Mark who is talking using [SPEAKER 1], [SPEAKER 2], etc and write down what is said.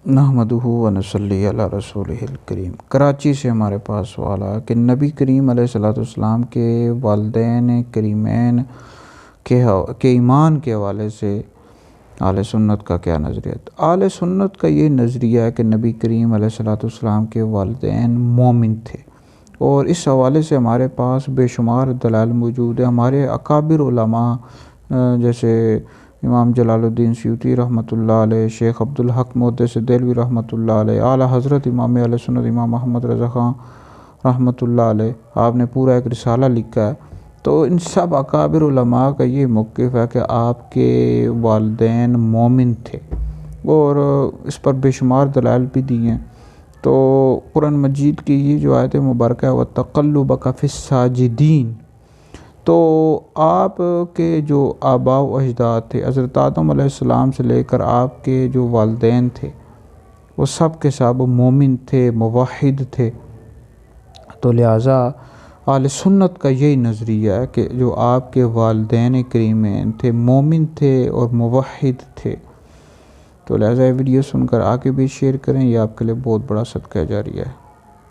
[SPEAKER 1] نحمدہ و نصلی علی رسولہ الکریم۔ کراچی سے ہمارے پاس سوال آیا کہ نبی کریم علیہ السلام کے والدین کریمین کے ایمان کے حوالے سے اہل سنت کا کیا نظریہ ہے؟ اہل سنت کا یہ نظریہ ہے کہ نبی کریم علیہ السلام کے والدین مومن تھے، اور اس حوالے سے ہمارے پاس بے شمار دلائل موجود ہیں۔ ہمارے اکابر علماء جیسے امام جلال الدین سیوطی رحمۃ اللہ علیہ، شیخ عبدالحق محدث دہلوی رحمۃ اللہ علیہ، اعلیٰ حضرت امام اہل سنت امام محمد رضا خان رحمۃ اللہ علیہ، آپ نے پورا ایک رسالہ لکھا ہے۔ تو ان سب اکابر علماء کا یہ موقف ہے کہ آپ کے والدین مومن تھے، اور اس پر بے شمار دلائل بھی دی ہیں۔ تو قرآن مجید کی یہ جو آیت مبارکہ ہے وَتَقَلُّبَكَ فِي السَّاجِدِينَ، تو آپ کے جو آباء و اجداد تھے، حضرت آدم علیہ السلام سے لے کر آپ کے جو والدین تھے، وہ سب کے سب مومن تھے، موحد تھے۔ تو لہٰذا اہل سنت کا یہی نظریہ ہے کہ جو آپ کے والدین کریمین تھے مومن تھے اور موحد تھے۔ تو لہٰذا یہ ویڈیو سن کر آگے بھی شیئر کریں، یہ آپ کے لیے بہت بڑا صدقہ جاریہ ہے۔